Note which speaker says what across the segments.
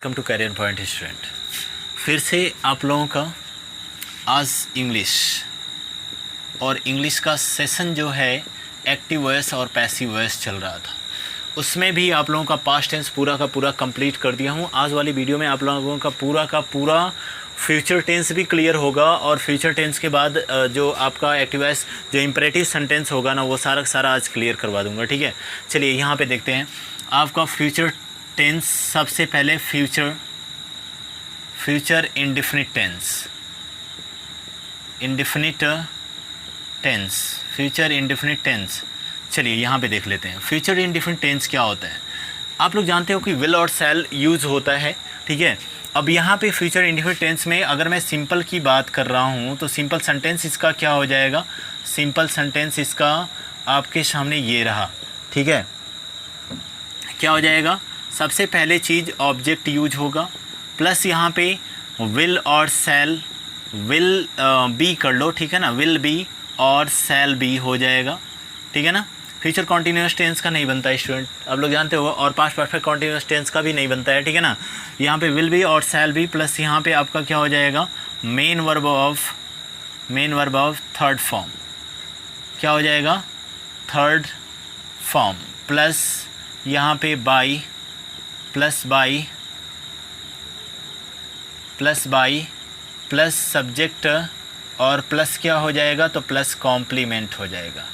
Speaker 1: Welcome to Career Point student. फिर से आप लोगों का आज इंग्लिश का सेशन जो है एक्टिव वॉइस और पैसिव वॉइस चल रहा था, उसमें भी आप लोगों का पास्ट टेंस पूरा का पूरा कंप्लीट कर दिया हूँ। आज वाली वीडियो में आप लोगों का पूरा फ्यूचर टेंस भी क्लियर होगा और फ्यूचर टेंस के बाद जो आपका एक्टिव वॉइस जो इम्परेटिव सेंटेंस होगा ना, वो सारा आज क्लियर करवा दूंगा। ठीक है, चलिए यहाँ पे देखते हैं आपका फ्यूचर टेंस। सबसे पहले future indefinite tense, future indefinite tense. चलिए यहाँ पे देख लेते हैं फ्यूचर इंडेफिनिट टेंस क्या होता है। आप लोग जानते हो कि विल और शैल यूज़ होता है, ठीक है। अब यहाँ पे फ्यूचर इंडेफिनिट टेंस में अगर मैं सिंपल की बात कर रहा हूँ तो सिंपल सेंटेंस इसका क्या हो जाएगा, सिंपल सेंटेंस इसका आपके सामने ये रहा, ठीक है। क्या हो जाएगा, सबसे पहले चीज़ ऑब्जेक्ट यूज होगा, प्लस यहाँ पे विल और शैल, विल बी कर लो, ठीक है ना, विल बी और शैल बी हो जाएगा, ठीक है ना। फ्यूचर कॉन्टीन्यूअस टेंस का नहीं बनता है स्टूडेंट, आप लोग जानते हो, और पास्ट परफेक्ट कॉन्टीन्यूअस टेंस का भी नहीं बनता है, ठीक है ना। यहाँ पे विल बी और शैल बी प्लस यहाँ पे आपका क्या हो जाएगा, main verb of third form, क्या हो जाएगा, थर्ड फॉर्म, प्लस यहाँ पे बाई, प्लस सब्जेक्ट और प्लस क्या हो जाएगा, तो प्लस कॉम्प्लीमेंट हो जाएगा,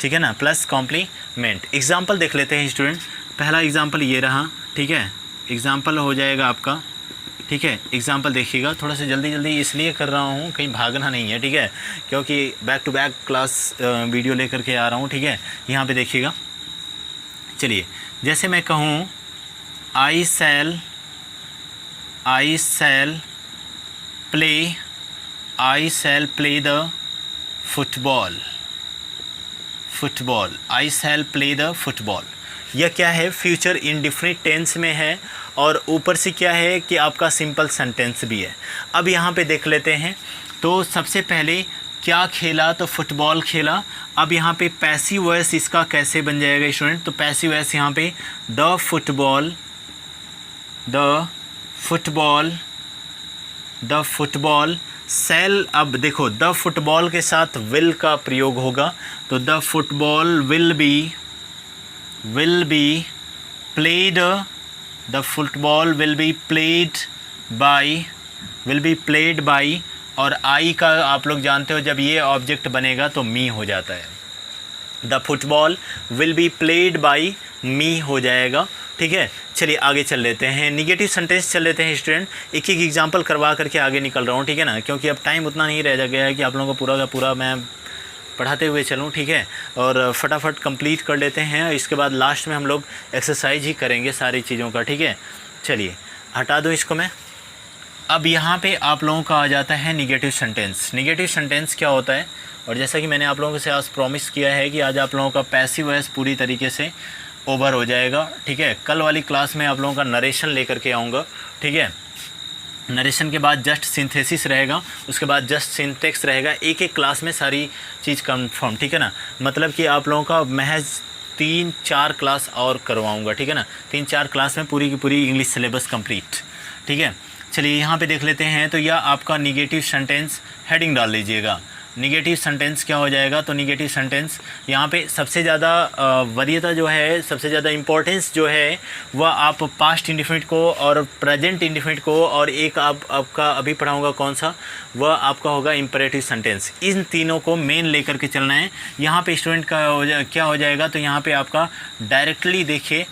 Speaker 1: ठीक है ना, प्लस कॉम्प्लीमेंट। एग्जाम्पल देख लेते हैं स्टूडेंट। पहला एग्जाम्पल ये रहा, ठीक है, एग्जाम्पल हो जाएगा आपका, ठीक है। एग्जाम्पल देखिएगा, थोड़ा सा जल्दी इसलिए कर रहा हूँ, कहीं भागना नहीं है, ठीक है, क्योंकि back to back class video लेकर के आ रहा हूँ, ठीक है। यहाँ पे देखिएगा, चलिए जैसे मैं कहूँ I shall play the football, I shall play the football. यह क्या है, फ्यूचर इंडेफिनिट टेंस में है और ऊपर से क्या है कि आपका सिंपल सेंटेंस भी है। अब यहाँ पे देख लेते हैं, तो सबसे पहले क्या खेला, तो फुटबॉल खेला। अब यहाँ पे पैसिव वॉइस इसका कैसे बन जाएगा स्टूडेंट, तो पैसिव वॉइस यहाँ पे द फुटबॉल सेल। अब देखो द फुटबॉल के साथ विल का प्रयोग होगा, तो the football will be played, the football will be played by, और आई का आप लोग जानते हो जब ये ऑब्जेक्ट बनेगा तो मी हो जाता है, the football will be played by me हो जाएगा, ठीक है। चलिए आगे चल लेते हैं, निगेटिव सेंटेंस चल लेते हैं स्टूडेंट। एक एग्जांपल करवा करके आगे निकल रहा हूँ, ठीक है ना, क्योंकि अब टाइम उतना नहीं रह गया है कि आप लोगों को पूरा का पूरा मैं पढ़ाते हुए चलूँ, ठीक है, और फटाफट कंप्लीट कर लेते हैं। इसके बाद लास्ट में हम लोग एक्सरसाइज ही करेंगे सारी चीज़ों का, ठीक है। चलिए हटा दो इसको मैं। अब यहाँ पे आप लोगों का आ जाता है निगेटिव सेंटेंस। निगेटिव सेंटेंस क्या होता है, और जैसा कि मैंने आप लोगों से आज प्रॉमिस किया है कि आज आप लोगों का पैसिव वॉइस पूरी तरीके से ओवर हो जाएगा, ठीक है। कल वाली क्लास में आप लोगों का नरेशन लेकर के आऊँगा, ठीक है। नरेशन के बाद जस्ट सिंथेसिस रहेगा, उसके बाद जस्ट सिंटेक्स रहेगा, एक क्लास में सारी चीज़ कंफर्म, ठीक है ना। मतलब कि आप लोगों का महज 3-4 क्लास और करवाऊँगा, ठीक है ना, 3-4 क्लास में पूरी की पूरी इंग्लिश सिलेबस कंप्लीट, ठीक है। चलिए यहाँ पे देख लेते हैं, तो यह आपका निगेटिव सेंटेंस हेडिंग डाल लीजिएगा। निगेटिव सेंटेंस क्या हो जाएगा, तो निगेटिव सेंटेंस यहाँ पे सबसे ज़्यादा वरीयता जो है, सबसे ज़्यादा इम्पोर्टेंस जो है वह आप पास्ट इंडेफिनिट को और प्रेजेंट इंडेफिनिट को, और एक आपका अभी पढ़ाऊँगा कौन सा, वह आपका होगा इम्परेटिव सेंटेंस। इन तीनों को मेन लेकर के चलना है। यहाँ पे स्टूडेंट का क्या हो जाएगा, तो यहाँ पे आपका डायरेक्टली देखिए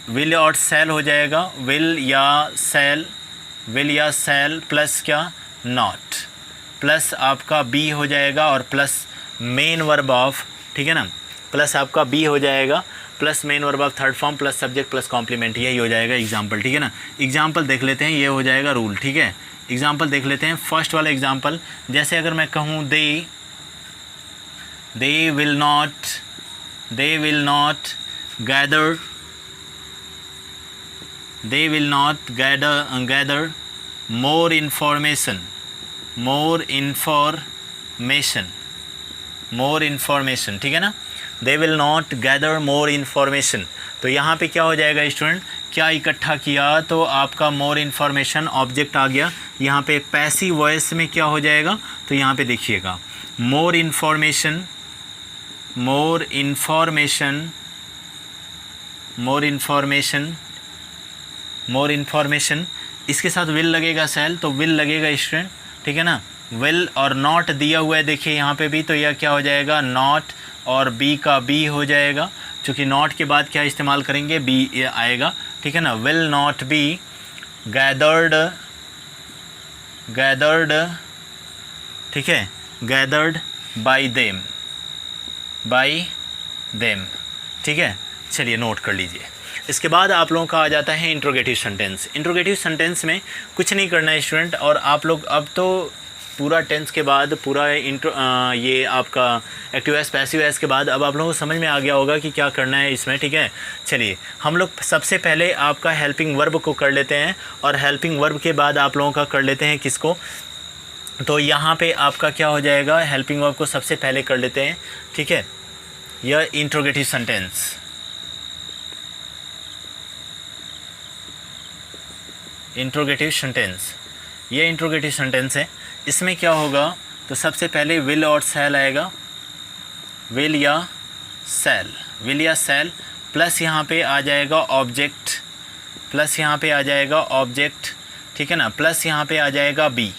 Speaker 1: विल और सेल हो जाएगा, विल या सेल प्लस क्या, नॉट, प्लस आपका बी हो जाएगा और प्लस मेन वर्ब ऑफ, ठीक है ना, प्लस आपका बी हो जाएगा, plus main verb of third form, plus subject plus complement, यही हो जाएगा एग्जाम्पल, ठीक है ना। एग्जाम्पल देख लेते हैं, ये हो जाएगा रूल, ठीक है। एग्जाम्पल देख लेते हैं। फर्स्ट वाला एग्जाम्पल, जैसे अगर मैं कहूँ they will not gather more information, ठीक है ना, they will not gather more information. तो यहाँ पे क्या हो जाएगा स्टूडेंट क्या इकट्ठा किया, तो आपका मोर इन्फॉर्मेशन ऑब्जेक्ट आ गया। यहाँ पे पैसिव वॉइस में क्या हो जाएगा, तो यहाँ पे देखिएगा more information, more information, more information, more information, इसके साथ विल लगेगा सेल, तो विल लगेगा स्टूडेंट, ठीक है ना। विल और नॉट दिया हुआ है देखिए यहाँ पे भी, तो यह क्या हो जाएगा, नॉट और बी का बी हो जाएगा, क्योंकि नॉट के बाद क्या इस्तेमाल करेंगे, बी आएगा, ठीक है ना। Will not be gathered, gathered, ठीक है, gathered bye them, bye them, ठीक है। चलिए नोट कर लीजिए। इसके बाद आप लोगों का आ जाता है इंट्रोगेटिव सेंटेंस। इंट्रोगेटिव सेंटेंस में कुछ नहीं करना है स्टूडेंट, और आप लोग अब तो पूरा टेंस के बाद पूरा ये आपका एक्टिव एस पैसिव एस के बाद अब आप लोगों को समझ में आ गया होगा कि क्या करना है इसमें, ठीक है। चलिए हम लोग सबसे पहले आपका हेल्पिंग वर्ब को कर लेते हैं, और हेल्पिंग वर्ब के बाद आप लोगों का कर लेते हैं किसको, तो यहाँ पे आपका क्या हो जाएगा, हेल्पिंग वर्ब को सबसे पहले कर लेते हैं, ठीक है। यह इंट्रोगेटिव सेंटेंस, इंट्रोगेटिव सेंटेंस, ये इंट्रोगेटिव सेंटेंस है। इसमें क्या होगा, तो सबसे पहले विल और सेल आएगा, विल या सेल, विल या सेल, प्लस यहाँ पे आ जाएगा ऑब्जेक्ट, प्लस यहाँ पे आ जाएगा ऑब्जेक्ट, ठीक है ना, प्लस यहाँ पे आ जाएगा बी,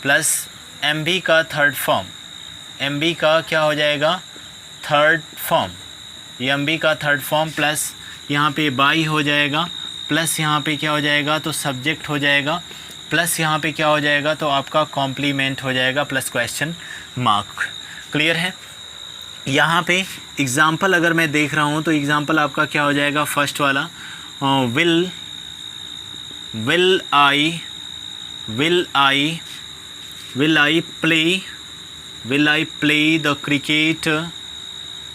Speaker 1: प्लस एम बी का थर्ड फॉर्म, एम बी का क्या हो जाएगा, थर्ड फॉर्म, एम बी का थर्ड फॉर्म, प्लस यहाँ पे बाई हो जाएगा, प्लस यहाँ पे क्या हो जाएगा, तो सब्जेक्ट हो जाएगा, प्लस यहाँ पे क्या हो जाएगा, तो आपका कॉम्प्लीमेंट हो जाएगा, प्लस क्वेश्चन मार्क। क्लियर है। यहाँ पे एग्ज़ाम्पल अगर मैं देख रहा हूँ तो एग्ज़ाम्पल आपका क्या हो जाएगा, फर्स्ट वाला will, will I, will I, will I play, will I play the cricket,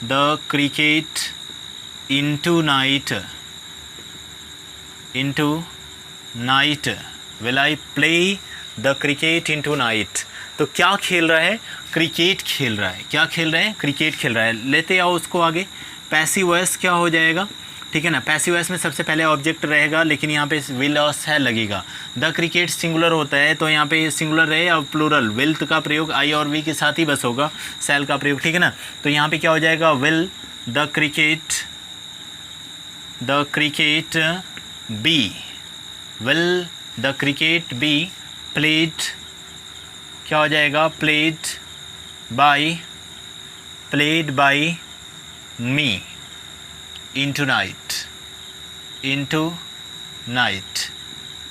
Speaker 1: the cricket into night, into night, will I play the cricket into night। तो क्या खेल रहा है, क्रिकेट खेल रहा है, क्या खेल रहे हैं, क्रिकेट खेल रहा है। लेते आओ उसको आगे, पैसिव वॉइस क्या हो जाएगा, ठीक है ना। पैसिव वॉइस में सबसे पहले ऑब्जेक्ट रहेगा, लेकिन यहाँ पे विल और सेल लगेगा। द क्रिकेट सिंगुलर होता है, तो यहाँ पे सिंगुलर रहे और प्लूरल, विल का प्रयोग आई और वी के साथ ही बस होगा, सेल का प्रयोग, ठीक है ना। तो यहाँ पे क्या हो जाएगा, will the cricket, the cricket be, will the cricket be played, क्या हो जाएगा, played by, played by me into night, into night.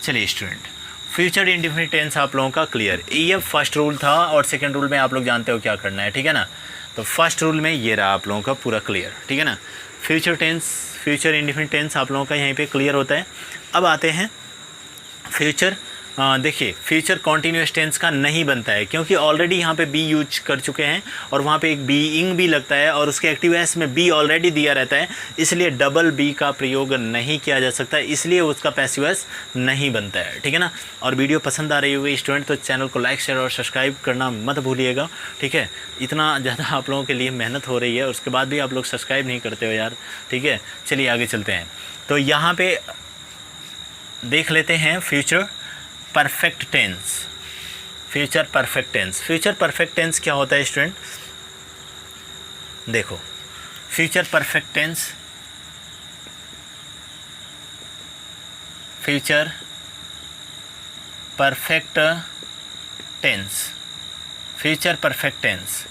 Speaker 1: चलिए स्टूडेंट, फ्यूचर इंडेफिनिट टेंस आप लोगों का क्लियर, ये फर्स्ट रूल था, और सेकंड रूल में आप लोग जानते हो क्या करना है, ठीक है ना। तो फर्स्ट रूल में ये रहा आप लोगों का पूरा क्लियर, ठीक है ना। Future tense, future indefinite tense आप लोगों का यहीं पे क्लियर होता है। अब आते हैं फ्यूचर, देखिए फ्यूचर कॉन्टीन्यूअस टेंस का नहीं बनता है, क्योंकि ऑलरेडी यहाँ पे बी यूज कर चुके हैं, और वहाँ पे एक बीइंग भी लगता है, और उसके एक्टिव एस में बी ऑलरेडी दिया रहता है, इसलिए डबल बी का प्रयोग नहीं किया जा सकता, इसलिए उसका पैसिव एस नहीं बनता है, ठीक है ना। और वीडियो पसंद आ रही होगी स्टूडेंट तो चैनल को लाइक, शेयर और सब्सक्राइब करना मत भूलिएगा, ठीक है। इतना ज़्यादा आप लोगों के लिए मेहनत हो रही है, उसके बाद भी आप लोग सब्सक्राइब नहीं करते हो यार, ठीक है। चलिए आगे चलते हैं। तो यहाँ पे देख लेते हैं future perfect tense, future perfect tense. Future perfect tense क्या होता है स्टूडेंट, देखो future perfect tense, future perfect tense, future perfect tense,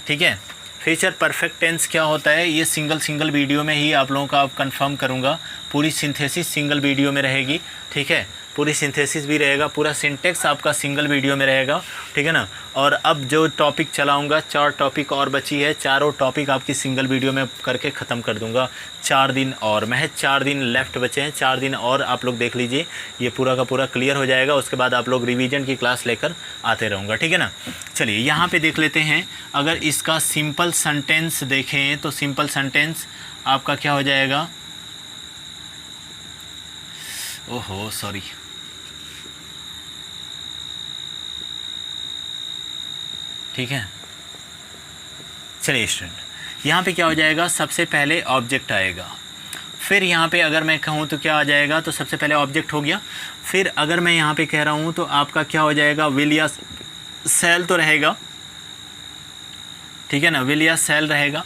Speaker 1: ठीक है। फ्यूचर परफेक्ट टेंस क्या होता है, ये सिंगल वीडियो में ही आप लोगों का आप कंफर्म करूँगा, पूरी सिंथेसिस सिंगल वीडियो में रहेगी, ठीक है। पूरी सिंथेसिस भी रहेगा, पूरा सिंटेक्स आपका सिंगल वीडियो में रहेगा, ठीक है ना। और अब जो टॉपिक चलाऊंगा, 4 टॉपिक और बची है, चारों टॉपिक आपकी सिंगल वीडियो में करके ख़त्म कर दूंगा। 4 दिन और, महज 4 दिन लेफ़्ट बचे हैं, 4 दिन और आप लोग देख लीजिए, ये पूरा का पूरा क्लियर हो जाएगा। उसके बाद आप लोग रिवीजन की क्लास लेकर आते रहूँगा, ठीक है ना। चलिए यहाँ पे देख लेते हैं, अगर इसका सिंपल सेंटेंस देखें तो सिंपल सेंटेंस आपका क्या हो जाएगा, ओहो सॉरी, ठीक है। चलिए स्टूडेंट, यहाँ पे क्या हो जाएगा, सबसे पहले ऑब्जेक्ट आएगा, फिर यहाँ पे अगर मैं कहूँ तो क्या आ जाएगा, तो सबसे पहले ऑब्जेक्ट हो गया। फिर अगर मैं यहाँ पे कह रहा हूँ तो आपका क्या हो जाएगा, विल या सेल तो रहेगा, ठीक है ना, विल या सेल रहेगा,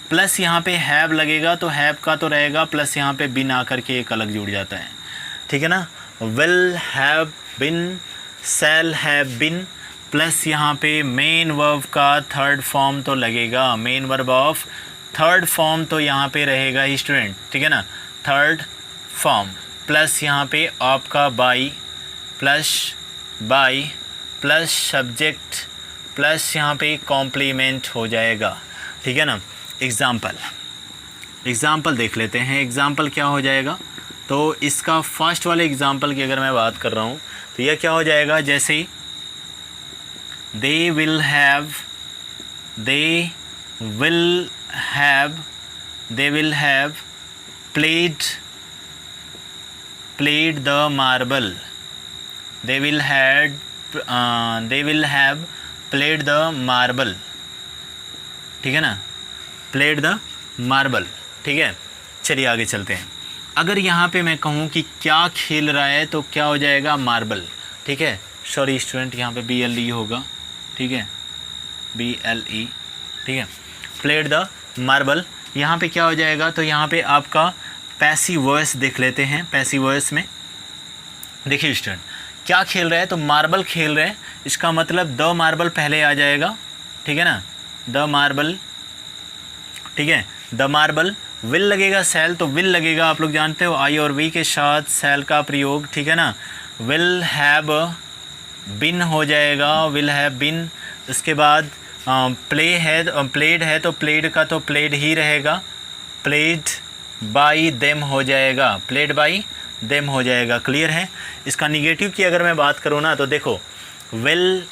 Speaker 1: प्लस यहाँ पे हैव लगेगा तो हैव का तो रहेगा, प्लस यहाँ पे बिन आकर के एक अलग जुड़ जाता है, ठीक है ना। Will have been, shall have been, plus यहाँ पे मेन वर्ब का थर्ड फॉर्म तो लगेगा, main verb of third form तो यहाँ पे रहेगा ही स्टूडेंट, ठीक है ना, थर्ड फॉर्म, प्लस यहाँ पे आपका बाई, प्लस सब्जेक्ट, प्लस यहाँ पे कॉम्प्लीमेंट हो जाएगा, ठीक है ना। एग्ज़ाम्पल देख लेते हैं। एग्ज़ाम्पल क्या हो जाएगा, तो इसका फर्स्ट वाले एग्ज़ाम्पल की अगर मैं बात कर रहा हूँ तो यह क्या हो जाएगा, जैसे they will have played the marble, they will have played the marble, ठीक है ना, played the marble, ठीक है। चलिए आगे चलते हैं। अगर यहाँ पे मैं कहूँ कि क्या खेल रहा है तो क्या हो जाएगा, मार्बल, ठीक है। सॉरी स्टूडेंट, यहाँ पे BLE होगा, ठीक है, BLE, ठीक है। प्लेड द मार्बल, यहाँ पे क्या हो जाएगा, तो यहाँ पे आपका पैसिव वॉइस देख लेते हैं। पैसिव वॉइस में देखिए स्टूडेंट, क्या खेल रहा है, तो मार्बल खेल रहे हैं, इसका मतलब द मार्बल पहले आ जाएगा, ठीक है ना, द मार्बल, ठीक है। द मार्बल, विल लगेगा सेल, तो विल लगेगा, आप लोग जानते हो आई और वी के साथ सेल का प्रयोग, ठीक है ना। विल हैव बिन हो जाएगा, विल हैव बिन। उसके बाद प्लेड है तो प्लेड का तो प्लेड ही रहेगा, प्लेड बाई देम हो जाएगा, प्लेड बाई देम हो जाएगा। क्लियर है। इसका निगेटिव की अगर मैं बात करूँ ना तो देखो, विल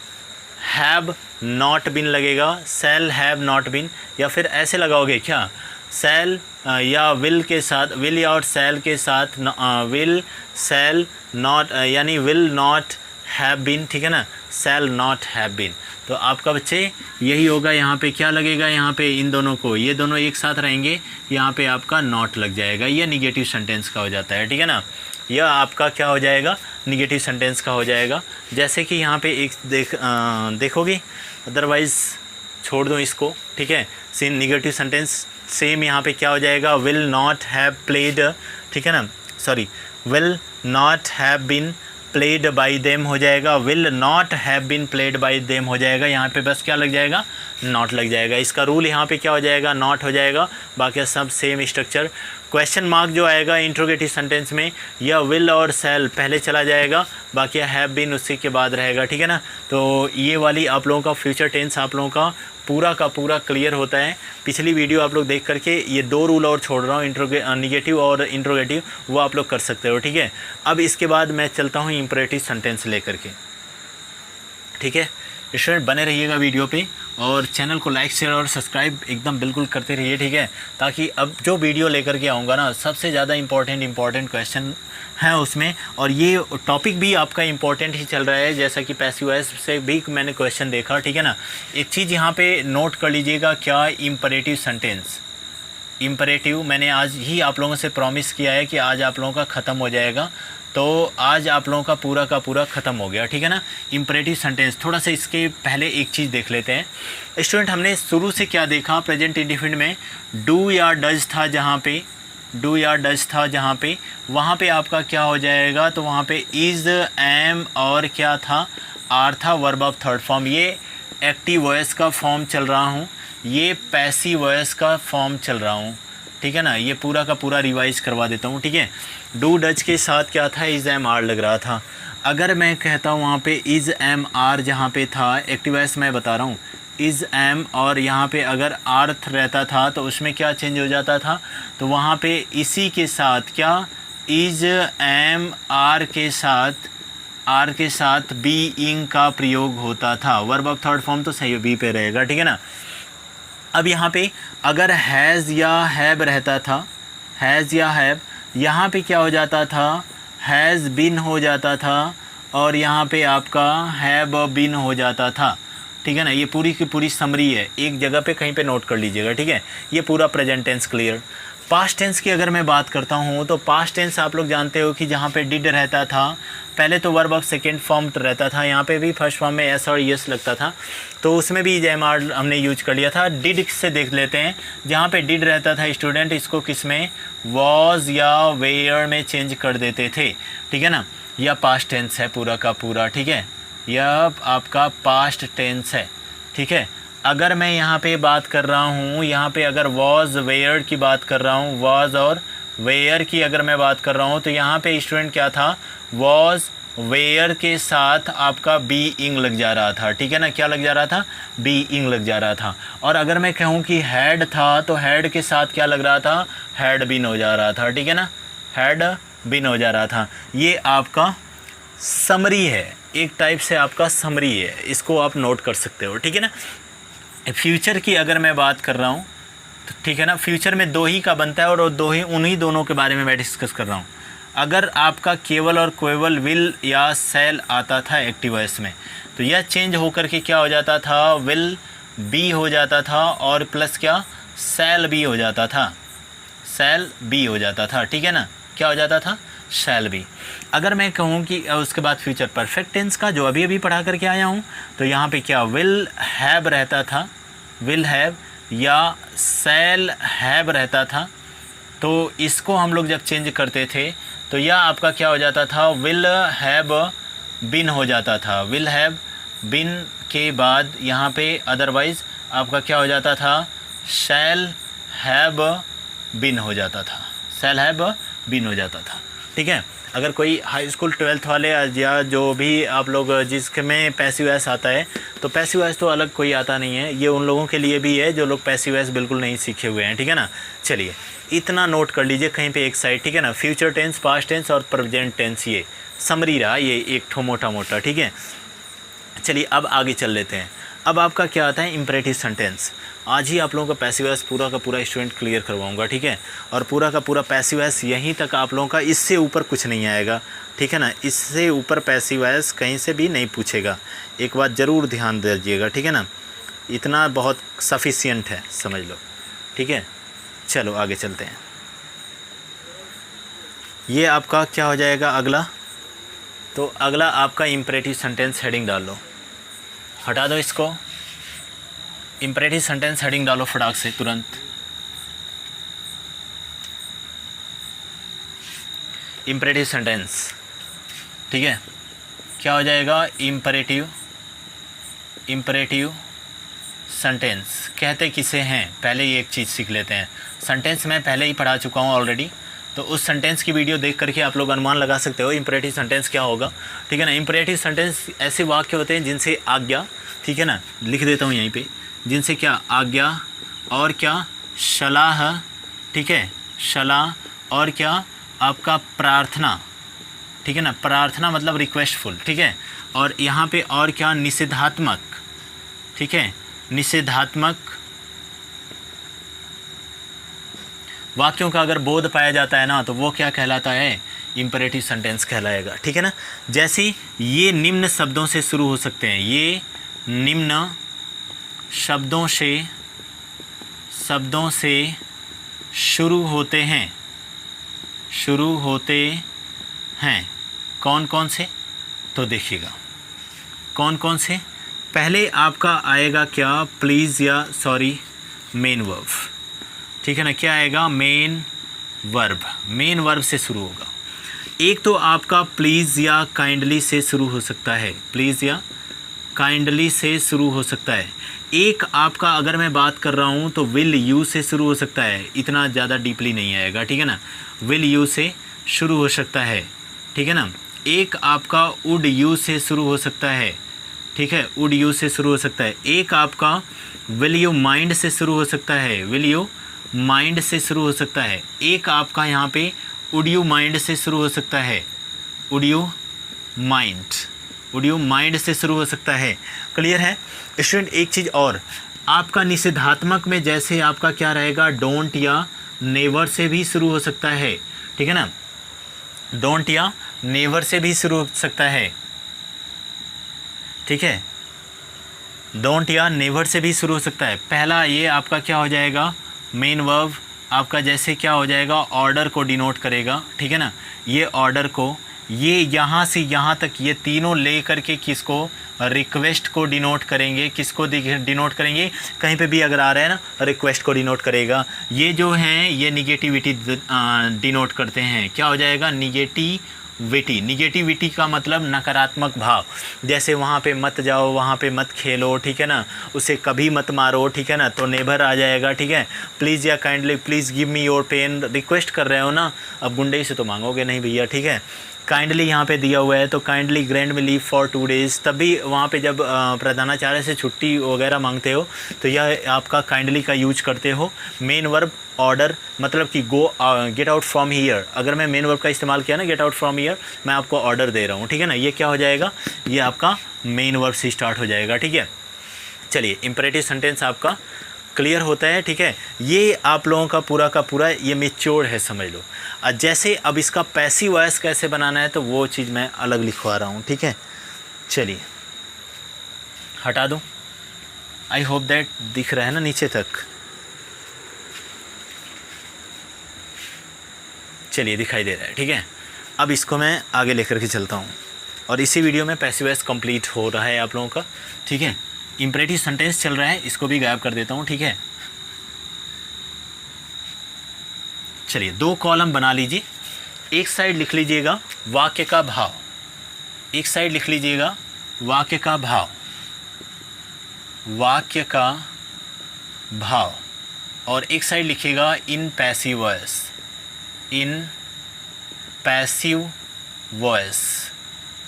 Speaker 1: हैव नॉट बिन लगेगा, सेल हैव नॉट बिन, या फिर ऐसे लगाओगे क्या, सेल या विल के साथ, विल या और सेल के साथ विल सेल नॉट, यानी विल नॉट हैव बिन, ठीक है ना, सेल नॉट हैव बिन। तो आपका बच्चे यही होगा। यहाँ पे क्या लगेगा, यहाँ पे इन दोनों को, ये दोनों एक साथ रहेंगे, यहाँ पे आपका नॉट लग जाएगा, ये निगेटिव सेंटेंस का हो जाता है, ठीक है ना। यह आपका क्या हो जाएगा, निगेटिव सेंटेंस का हो जाएगा। जैसे कि यहाँ पे एक देखोगे, अदरवाइज़ छोड़ दो इसको, ठीक है। सेम निगेटिव सेंटेंस सेम यहाँ पे क्या हो जाएगा, विल नॉट हैव प्लेड, ठीक है ना, sorry, will not have been played by them हो जाएगा, will not have been played by them हो जाएगा। यहाँ पे बस क्या लग जाएगा, नॉट लग जाएगा। इसका रूल यहाँ पे क्या हो जाएगा, नॉट हो जाएगा, बाकी सब सेम स्ट्रक्चर। क्वेश्चन मार्क जो आएगा इंट्रोगेटिव सेंटेंस में, यह विल और सेल पहले चला जाएगा, बाकी हैव बीन उसी के बाद रहेगा, ठीक है ना। तो ये वाली आप लोगों का फ्यूचर टेंस आप लोगों का पूरा क्लियर होता है। पिछली वीडियो आप लोग देख करके ये दो रूल और छोड़ रहा हूँ, निगेटिव और इंट्रोगेटिव, वो आप लोग कर सकते हो, ठीक है। अब इसके बाद मैं चलता हूँ इंपरेटिव सेंटेंस लेकर के, ठीक है। स्टूडेंट बने रहिएगा वीडियो पे, और चैनल को लाइक शेयर और सब्सक्राइब एकदम बिल्कुल करते रहिए, ठीक है, ताकि अब जो वीडियो लेकर के आऊँगा ना, सबसे ज़्यादा इंपॉर्टेंट क्वेश्चन है उसमें, और ये टॉपिक भी आपका इंपॉर्टेंट ही चल रहा है, जैसा कि पैसिव वॉइस से भी मैंने क्वेश्चन देखा, ठीक है ना। एक चीज़ यहाँ पे नोट कर लीजिएगा, क्या, इंपरेटिव सेंटेंस। इंपरेटिव मैंने आज ही आप लोगों से प्रॉमिस किया है कि आज आप लोगों का ख़त्म हो जाएगा, तो आज आप लोगों का पूरा ख़त्म हो गया, ठीक है ना। इंपरेटिव सेंटेंस, थोड़ा सा इसके पहले एक चीज़ देख लेते हैं स्टूडेंट। हमने शुरू से क्या देखा, प्रेजेंट इंडेफिनिट में डू या डज था, जहाँ पे डू या डज था जहाँ पे, वहाँ पे आपका क्या हो जाएगा, तो वहाँ पे इज़, एम और क्या था, आर था, वर्ब ऑफ थर्ड फॉर्म। ये एक्टिव वॉइस का फॉर्म चल रहा हूँ, ये पैसिव वॉइस का फॉर्म चल रहा हूँ, ठीक है ना। ये पूरा का पूरा रिवाइज करवा देता हूँ, ठीक है। डू डज के साथ क्या था, इज़, एम, आर लग रहा था। अगर मैं कहता हूँ वहाँ पे इज़, एम, आर जहाँ पे था, एक्टिव वॉइस मैं बता रहा हूँ, इज़, एम, और यहाँ पे अगर आर रहता था तो उसमें क्या चेंज हो जाता था, तो वहाँ पे इसी के साथ क्या, इज़, एम, आर के साथ बीइंग का प्रयोग होता था। वर्ब ऑफ थर्ड फॉर्म तो सही बी पे रहेगा, ठीक है ना। अब यहाँ पे अगर हैज़ या हैव रहता था, हैज़ या हैव, यहाँ पे क्या हो जाता था, हैज़ बिन हो जाता था, और यहाँ पे आपका हैव बिन हो जाता था, ठीक है ना। ये पूरी की पूरी समरी है, एक जगह पे कहीं पे नोट कर लीजिएगा, ठीक है। ये पूरा present tense clear. Past tense की अगर मैं बात करता हूँ तो पास्ट टेंस आप लोग जानते हो कि जहाँ पे डिड रहता था, पहले तो वर्ब ऑफ सेकेंड फॉर्म रहता था, यहाँ पे भी फर्स्ट फॉर्म में एस और यस लगता था, तो उसमें भी जेएमआर हमने यूज कर लिया था। डिड से देख लेते हैं, जहाँ पे डिड रहता था स्टूडेंट, इसको किस में, वॉज या वेयर में चेंज कर देते थे, ठीक है ना। यह पास्ट टेंस है पूरा का पूरा, ठीक है, यह आपका पास्ट टेंस है, ठीक है। अगर मैं यहाँ पे बात कर रहा हूँ, यहाँ पे अगर वॉज वेयर की बात कर रहा हूँ, वॉज और वेयर की अगर मैं बात कर रहा हूँ, तो यहाँ पे स्टूडेंट क्या था, वॉज वेयर के साथ आपका बी इंग लग जा रहा था, ठीक है ना। क्या लग जा रहा था, बी इंग लग जा रहा था। और अगर मैं कहूँ कि हैड था, तो हैड के साथ क्या लग रहा था, हैड बीन हो जा रहा था, ठीक है ना, हैड बीन हो जा रहा था। ये आपका समरी है, एक टाइप से आपका समरी है, इसको आप नोट कर सकते हो, ठीक है ना। फ्यूचर की अगर मैं बात कर रहा हूँ तो ठीक है ना, फ्यूचर में दो ही का बनता है और दो ही, उन्हीं दोनों के बारे में मैं डिस्कस कर रहा हूँ। अगर आपका केवल और केवल विल या सेल आता था एक्टिव वॉइस में, तो यह चेंज होकर के क्या हो जाता था, विल बी हो जाता था और प्लस क्या, सेल बी हो जाता था, सेल बी हो जाता था, ठीक है ना। क्या हो जाता था, शैल बी। अगर मैं कहूँ कि उसके बाद फ्यूचर परफेक्ट टेंस का जो अभी अभी पढ़ा करके आया हूँ, तो यहाँ पे क्या विल हैव रहता था, विल हैव या शैल हैव रहता था, तो इसको हम लोग जब चेंज करते थे तो यह आपका क्या हो जाता था, विल हैव बिन हो जाता था। विल हैव बिन के बाद यहाँ पे अदरवाइज़ आपका क्या हो जाता था, शैल हैव बिन हो जाता था, शैल हैव बिन हो जाता था, ठीक है। अगर कोई हाई स्कूल 12th वाले या जो भी आप लोग जिसमें पैसिव वॉइस आता है, तो पैसिव वॉइस तो अलग कोई आता नहीं है, ये उन लोगों के लिए भी है जो लोग पैसिव वॉइस बिल्कुल नहीं सीखे हुए हैं, ठीक है ना। चलिए इतना नोट कर लीजिए कहीं पे एक साइड, ठीक है ना। फ्यूचर टेंस, पास्ट टेंस और प्रेजेंट टेंस, ये समरी रहा, ये एक ठो मोटा मोटा, ठीक है। चलिए अब आगे चल लेते हैं। अब आपका क्या आता है, इम्परेटिव सेंटेंस। आज ही आप लोगों का पैसिव वॉइस पूरा का पूरा स्टूडेंट क्लियर करवाऊंगा, ठीक है। और पूरा का पूरा पैसिव वॉइस यहीं तक आप लोगों का, इससे ऊपर कुछ नहीं आएगा, ठीक है ना। इससे ऊपर पैसिव वॉइस कहीं से भी नहीं पूछेगा, एक बात ज़रूर ध्यान दीजिएगा, ठीक है ना। इतना बहुत सफिशिएंट है, समझ लो, ठीक है। चलो आगे चलते हैं। ये आपका क्या हो जाएगा अगला, तो अगला आपका इम्परेटिव सेंटेंस हेडिंग डाल लो, हटा दो इसको, इम्परेटिव सेंटेंस हेडिंग डालो फटाक से तुरंत। इम्परेटिव सेंटेंस, ठीक है, क्या हो जाएगा, इम्परेटिव, इम्परेटिव सेंटेंस कहते किसे हैं, पहले ये एक चीज़ सीख लेते हैं। सेंटेंस मैं पहले ही पढ़ा चुका हूँ ऑलरेडी, तो उस सेंटेंस की वीडियो देख करके आप लोग अनुमान लगा सकते हो इम्परेटिव सेंटेंस क्या होगा, ठीक है ना। इम्परेटिव सेंटेंस ऐसे वाक्य होते हैं जिनसे आज्ञा, ठीक है ना, लिख देता हूँ यहीं पे, जिनसे क्या, आज्ञा और क्या, सलाह, ठीक है, सलाह और क्या आपका प्रार्थना, ठीक है ना, प्रार्थना मतलब रिक्वेस्टफुल, ठीक है। और यहाँ पे और क्या, निषेधात्मक, ठीक है, निषेधात्मक वाक्यों का अगर बोध पाया जाता है ना, तो वो क्या कहलाता है, इम्परेटिव सेंटेंस कहलाएगा, ठीक है ना। जैसे ये निम्न शब्दों से शुरू हो सकते हैं, ये निम्न शब्दों से शुरू होते हैं, शुरू होते हैं, कौन कौन से, तो देखिएगा कौन कौन से। पहले आपका आएगा क्या, प्लीज़ या सॉरी, मेन वर्ब, ठीक है ना। क्या आएगा, मेन वर्ब, मेन वर्ब से शुरू होगा। एक तो आपका प्लीज़ या काइंडली से शुरू हो सकता है, प्लीज़ या काइंडली से शुरू हो सकता है। एक आपका अगर मैं बात कर रहा हूँ तो विल यू से शुरू हो सकता है, इतना ज़्यादा डीपली नहीं आएगा, ठीक है ना, विल यू से शुरू हो सकता है, ठीक है ना। एक आपका वुड यू से शुरू हो सकता है, ठीक है, वुड यू से शुरू हो सकता है। एक आपका विल यू माइंड से शुरू हो सकता है, विल यू माइंड से शुरू हो सकता है। एक आपका यहाँ पे वुड यू माइंड से शुरू हो सकता है, would you mind, would you mind से शुरू हो सकता है। क्लियर है स्टूडेंट। एक चीज़ और, आपका निषेधात्मक में जैसे आपका क्या रहेगा, डोंट या नेवर से भी शुरू हो सकता है, ठीक है ना, डोंट या नेवर से भी शुरू हो सकता है, ठीक है, डोंट या नेवर से भी शुरू हो सकता है। पहला ये आपका क्या हो जाएगा, मेन वर्ब आपका जैसे क्या हो जाएगा, ऑर्डर को डिनोट करेगा, ठीक है ना। ये ऑर्डर को, ये यहाँ से यहाँ तक ये तीनों ले करके किसको, रिक्वेस्ट को डिनोट करेंगे। किसको डिनोट करेंगे, कहीं पे भी अगर आ रहा है ना, रिक्वेस्ट को डिनोट करेगा। ये जो हैं ये निगेटिविटी डिनोट करते हैं। क्या हो जाएगा, निगेटिविटी। निगेटिविटी का मतलब नकारात्मक भाव। जैसे वहाँ पे मत जाओ, वहाँ पे मत खेलो, ठीक है ना, उसे कभी मत मारो, ठीक है ना, तो नेवर आ जाएगा, ठीक है। प्लीज़ या kindly, please give me your pen, request कर रहे हो ना, अब गुंडे से तो मांगोगे नहीं भैया, ठीक है। काइंडली यहाँ पे दिया हुआ है, तो काइंडली ग्रैंड में लीव फॉर 2 days, तब भी वहाँ पे जब प्रधानाचार्य से छुट्टी वगैरह मांगते हो तो यह आपका काइंडली का यूज करते हो। मेन वर्ब ऑर्डर, मतलब कि गो, गेट आउट फ्रॉम हियर, अगर मैं मेन वर्ब का इस्तेमाल किया ना, गेट आउट फ्रॉम हियर, मैं आपको ऑर्डर दे रहा हूँ, ठीक है ना। ये क्या हो जाएगा, ये आपका मेन वर्ब से स्टार्ट हो जाएगा, ठीक है। चलिए, इम्परेटिव सेंटेंस आपका क्लियर होता है, ठीक है। ये आप लोगों का पूरा ये मैच्योर है, समझ लो। जैसे अब इसका पैसिव वॉइस कैसे बनाना है तो वो चीज़ मैं अलग लिखवा रहा हूँ, ठीक है। चलिए हटा दूँ, आई होप दैट दिख रहा है ना नीचे तक। चलिए दिखाई दे रहा है, ठीक है। अब इसको मैं आगे लेकर के चलता हूँ और इसी वीडियो में पैसिव वॉइस कंप्लीट हो रहा है आप लोगों का, ठीक है। इम्परेटिव सेंटेंस चल रहा है, इसको भी गायब कर देता हूँ, ठीक है। चलिए 2 कॉलम बना लीजिए। एक साइड लिख लीजिएगा वाक्य का भाव, एक साइड लिख लीजिएगा वाक्य का भाव, वाक्य का भाव, और एक साइड लिखिएगा in passive voice, in passive voice,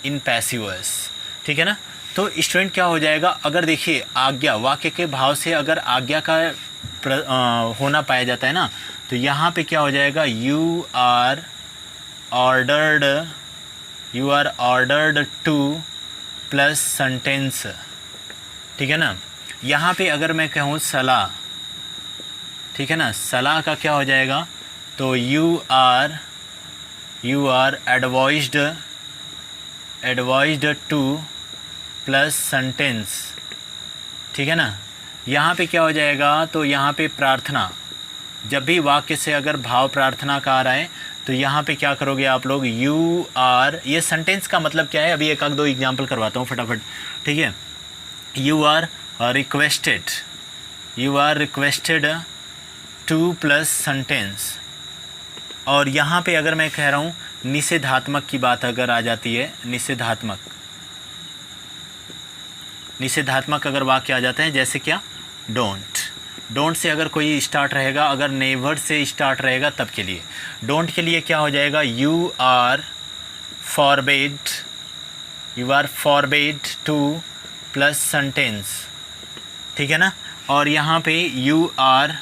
Speaker 1: in passive voice, ठीक है ना। तो स्टूडेंट क्या हो जाएगा, अगर देखिए आज्ञा, वाक्य के भाव से अगर आज्ञा का होना पाया जाता है ना, तो यहाँ पे क्या हो जाएगा, you are ordered to plus sentence, ठीक है ना। यहाँ पे अगर मैं कहूँ सलाह, ठीक है ना, सलाह का क्या हो जाएगा, तो you are advised to plus sentence, ठीक है ना। यहाँ पे क्या हो जाएगा, तो यहाँ पे प्रार्थना, जब भी वाक्य से अगर भाव प्रार्थना का आ रहा है तो यहाँ पे क्या करोगे आप लोग, यू आर, ये सेंटेंस का मतलब क्या है, अभी एक दो एग्जांपल करवाता हूँ फटाफट, ठीक है। You are requested to plus sentence, और यहाँ पे अगर मैं कह रहा हूँ निषेधात्मक की बात अगर आ जाती है, निषेधात्मक अगर वाक्य आ जाते हैं, जैसे क्या, डोंट से अगर कोई स्टार्ट रहेगा, अगर नेवर से स्टार्ट रहेगा तब के लिए, डोंट के लिए क्या हो जाएगा, you are forbade to plus sentence, ठीक है ना। और यहाँ पे you are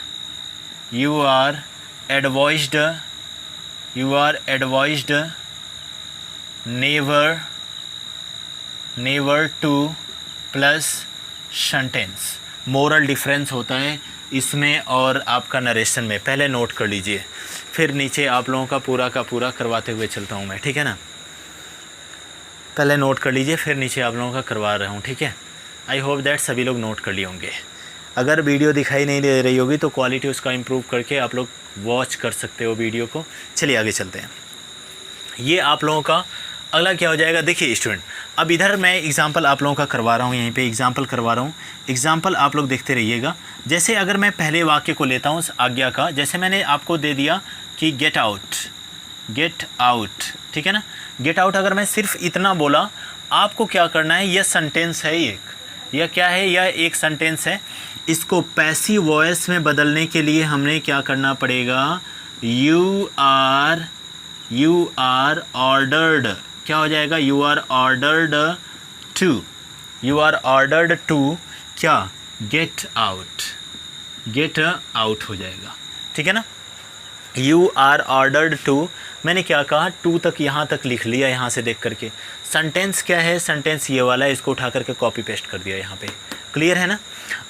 Speaker 1: advised never to plus sentence. Moral difference होता है इसमें और आपका नरेशन में, पहले नोट कर लीजिए, फिर नीचे आप लोगों का पूरा करवाते हुए चलता हूँ मैं, ठीक है ना। पहले नोट कर लीजिए, फिर नीचे आप लोगों का करवा रहा हूँ, ठीक है। आई होप दैट सभी लोग नोट कर लिए होंगे। अगर वीडियो दिखाई नहीं दे रही होगी तो क्वालिटी उसका इम्प्रूव करके आप लोग वॉच कर सकते हो वीडियो को। चलिए आगे चलते हैं। ये आप लोगों का अगला क्या हो जाएगा, देखिए स्टूडेंट, अब इधर मैं एग्जांपल आप लोगों का करवा रहा हूँ, यहीं पे एग्जांपल करवा रहा हूँ, एग्जांपल आप लोग देखते रहिएगा। जैसे अगर मैं पहले वाक्य को लेता हूँ आज्ञा का, जैसे मैंने आपको दे दिया कि गेट आउट, ठीक है ना। गेट आउट अगर मैं सिर्फ इतना बोला, आपको क्या करना है, यह सेंटेंस है, यह क्या है, यह एक सेंटेंस है। इसको पैसिव वॉइस में बदलने के लिए हमने क्या करना पड़ेगा, यू आर ऑर्डर्ड, क्या हो जाएगा, यू आर ऑर्डर्ड टू क्या, गेट आउट हो जाएगा, ठीक है ना। यू आर ऑर्डर्ड टू, मैंने क्या कहा, टू तक यहाँ तक लिख लिया यहाँ से देख करके। सेंटेंस क्या है, सेंटेंस ये वाला है, इसको उठा करके कॉपी पेस्ट कर दिया यहाँ पे, क्लियर है ना।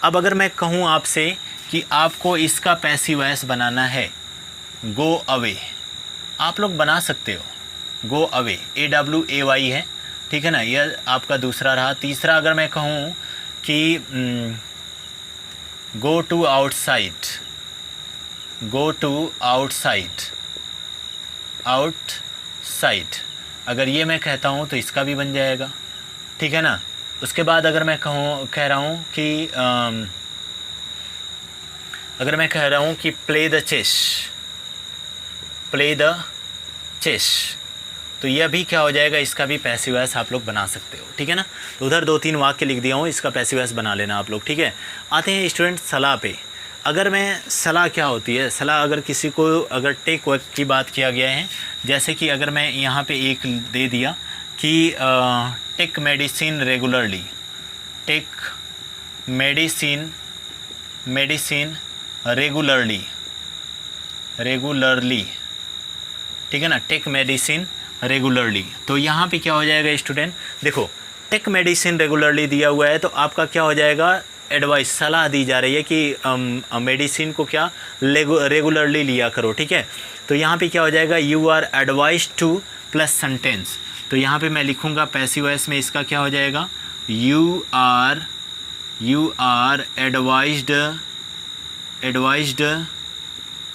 Speaker 1: अब अगर मैं कहूँ आपसे कि आपको इसका पैसिव वॉइस बनाना है, गो अवे, आप लोग बना सकते हो, गो अवे, AWAY है, ठीक है ना। यह आपका दूसरा रहा। तीसरा अगर मैं कहूँ कि go to outside, go to outside, outside. अगर ये मैं कहता हूँ तो इसका भी बन जाएगा, ठीक है ना। उसके बाद अगर मैं कह रहा हूँ कि अगर मैं कह रहा हूँ कि play the chess, play the chess, तो यह भी क्या हो जाएगा, इसका भी पैसिव वॉइस आप लोग बना सकते हो, ठीक है ना। तो उधर 2-3 वाक्य लिख दिया हूँ, इसका पैसिव वॉइस बना लेना आप लोग, ठीक है। आते हैं स्टूडेंट सलाह पे। अगर मैं सलाह क्या होती है, सलाह अगर किसी को अगर टेक वर्क की बात किया गया है, जैसे कि अगर मैं यहाँ पे एक दे दिया कि take medicine regularly, take medicine regularly, ठीक है ना, टेक मेडिसिन रेगुलरली। तो यहाँ पे क्या हो जाएगा स्टूडेंट, देखो टेक मेडिसिन रेगुलरली दिया हुआ है तो आपका क्या हो जाएगा, एडवाइस, सलाह दी जा रही है कि मेडिसिन को क्या रेगुलरली लिया करो, ठीक है। तो यहाँ पे क्या हो जाएगा, you are advise to plus sentence. तो यहाँ पे मैं लिखूँगा पैसिव वॉइस में, इसका क्या हो जाएगा, you are advised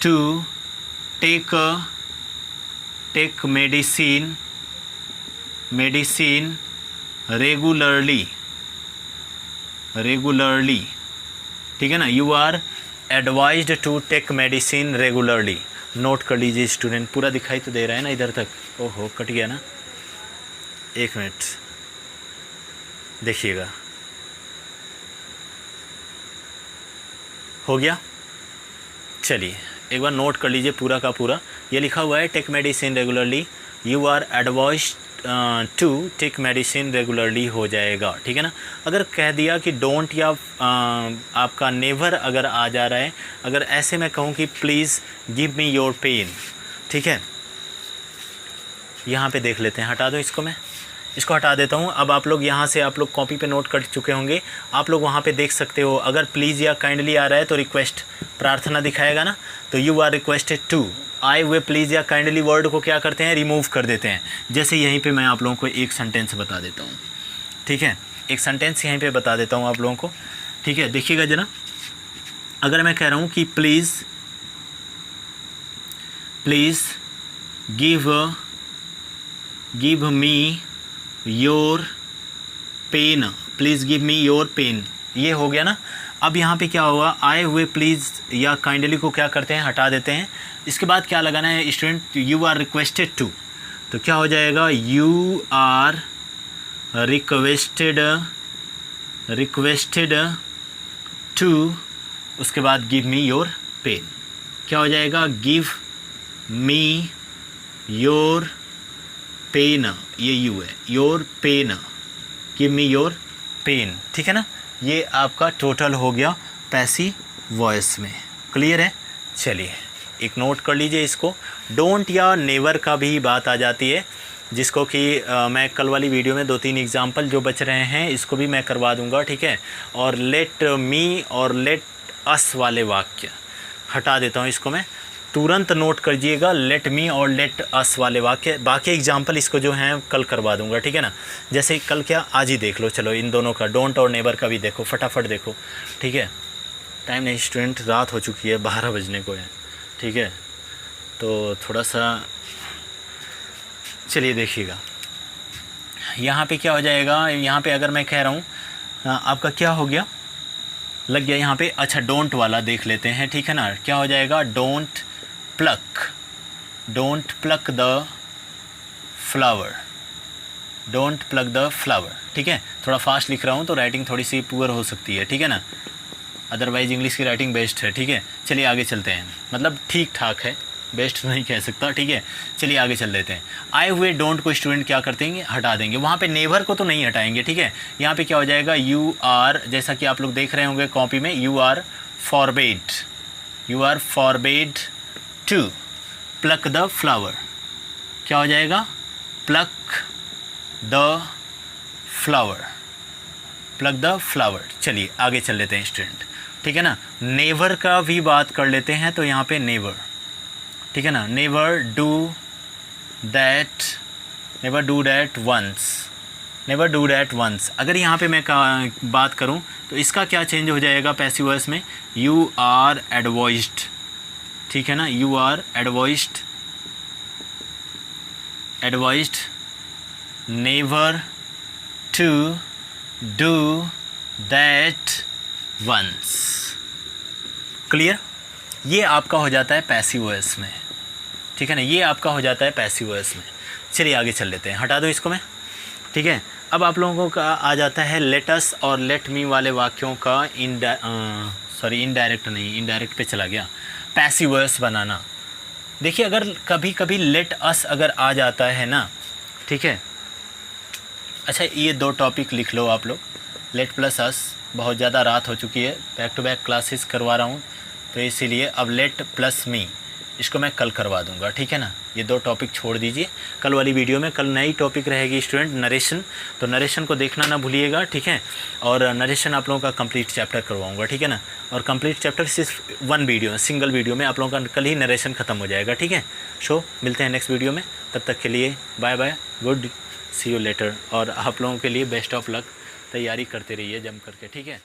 Speaker 1: to take medicine regularly, ठीक है ना। You are advised to take medicine regularly. Note कर लीजिए स्टूडेंट, पूरा दिखाई तो दे रहा है ना इधर तक, ओहो कट गया ना, 1 मिनट देखिएगा, हो गया। चलिए एक बार नोट कर लीजिए पूरा का पूरा, ये लिखा हुआ है take medicine regularly, you are advised to take medicine regularly हो जाएगा, ठीक है ना। अगर कह दिया कि डोंट या आपका नेवर अगर आ जा रहा है, अगर ऐसे मैं कहूँ कि please give me your pen, ठीक है, यहाँ पे देख लेते हैं, हटा दो इसको, मैं इसको हटा देता हूँ। अब आप लोग यहाँ से आप लोग कॉपी पे नोट कर चुके होंगे, आप लोग वहाँ पे देख सकते हो, अगर प्लीज़ या काइंडली आ रहा है तो रिक्वेस्ट, प्रार्थना दिखाएगा ना, तो यू आर रिक्वेस्टेड टू। आए हुए प्लीज़ या काइंडली वर्ड को क्या करते हैं, रिमूव कर देते हैं। जैसे यहीं पे मैं आप लोगों को एक सेंटेंस बता देता हूँ, ठीक है, एक सेंटेंस यहीं पे बता देता हूँ आप लोगों को, ठीक है। देखिएगा जरा, अगर मैं कह रहा हूँ कि please give me your pen, please give me your pen, ये हो गया ना। अब यहाँ पे क्या होगा, आए हुए प्लीज़ या काइंडली को क्या करते हैं, हटा देते हैं। इसके बाद क्या लगाना है student, you are requested to, तो क्या हो जाएगा, यू आर रिक्वेस्टेड टू, उसके बाद गिव मी योर पेन, क्या हो जाएगा, गिव मी योर पेन, ये यू है, your pen, give me your pen, ठीक है ना। ये आपका टोटल हो गया पैसिव वॉइस में, क्लियर है। चलिए एक नोट कर लीजिए इसको, डोंट या नेवर का भी बात आ जाती है, जिसको कि मैं कल वाली वीडियो में 2-3 एग्जाम्पल जो बच रहे हैं इसको भी मैं करवा दूंगा, ठीक है। और लेट मी और लेट अस वाले वाक्य हटा देता हूँ, इसको मैं तुरंत नोट करिएगा, लेट मी और लेट अस वाले वाक्य, बाकी एग्जाम्पल इसको जो हैं कल करवा दूंगा, ठीक है ना। जैसे कल क्या, आज ही देख लो, चलो इन दोनों का, डोंट और नेवर का भी देखो, फटाफट देखो, ठीक है। टाइम नहीं स्टूडेंट, रात हो चुकी है, 12 बजने को है, ठीक है, तो थोड़ा सा चलिए देखिएगा। यहाँ पे क्या हो जाएगा, यहाँ पे अगर मैं कह रहा हूँ आपका क्या हो गया, लग गया यहाँ पे, अच्छा डोंट वाला देख लेते हैं, ठीक है ना। क्या हो जाएगा, don't plug the flower, don't plug the flower, ठीक है। थोड़ा फास्ट लिख रहा हूँ तो राइटिंग थोड़ी सी पुअर हो सकती है, ठीक है ना, अदरवाइज़ इंग्लिश की राइटिंग बेस्ट है, ठीक है। चलिए आगे चलते हैं, मतलब ठीक ठाक है, बेस्ट नहीं कह सकता, ठीक है। चलिए आगे चल देते हैं। आए हुए डोंट को स्टूडेंट क्या करते हैं, हटा देंगे, वहाँ पे नेवर को तो नहीं हटाएंगे, ठीक है। यहाँ पे क्या हो जाएगा, यू आर, जैसा कि आप लोग देख रहे होंगे कॉपी में, you are forbade to pluck the flower, क्या हो जाएगा, प्लक द फ्लावर। चलिए आगे चल लेते हैं स्टूडेंट, ठीक है ना। नेवर का भी बात कर लेते हैं, तो यहाँ पे नेवर, ठीक है ना, नेवर डू दैट वंस। अगर यहाँ पे मैं बात करूँ तो इसका क्या चेंज हो जाएगा पैसिव वॉइस में, यू आर एडवाइज्ड ठीक है ना, you are advised never to do that once. Clear? ये आपका हो जाता है पैसिव वॉइस में, ठीक है ना, ये आपका हो जाता है पैसिव वॉइस में। चलिए आगे चल लेते हैं, हटा दो इसको मैं, ठीक है। अब आप लोगों का आ जाता है लेट अस और लेट मी वाले वाक्यों का इनडायरेक्ट पे चला गया, पैसिव वॉइस बनाना। देखिए अगर कभी कभी लेट अस अगर आ जाता है ना, ठीक है, अच्छा ये 2 टॉपिक लिख लो आप लोग, लेट प्लस अस। बहुत ज़्यादा रात हो चुकी है, बैक टू बैक क्लासेस करवा रहा हूँ, तो इसीलिए अब लेट प्लस मी इसको मैं कल करवा दूंगा, ठीक है ना। ये 2 टॉपिक छोड़ दीजिए कल वाली वीडियो में। कल नई टॉपिक रहेगी स्टूडेंट, नरेशन, तो नरेशन को देखना ना भूलिएगा, ठीक है। और नरेशन आप लोगों का कंप्लीट चैप्टर करवाऊंगा, ठीक है ना। और कंप्लीट चैप्टर सिर्फ 1 वीडियो, सिंगल वीडियो में आप लोगों का कल ही नरेशन ख़त्म हो जाएगा, ठीक है। मिलते हैं नेक्स्ट वीडियो में, तब तक के लिए bye bye, good, see you later. और आप लोगों के लिए बेस्ट ऑफ लक, तैयारी करते रहिए जम करके, ठीक है।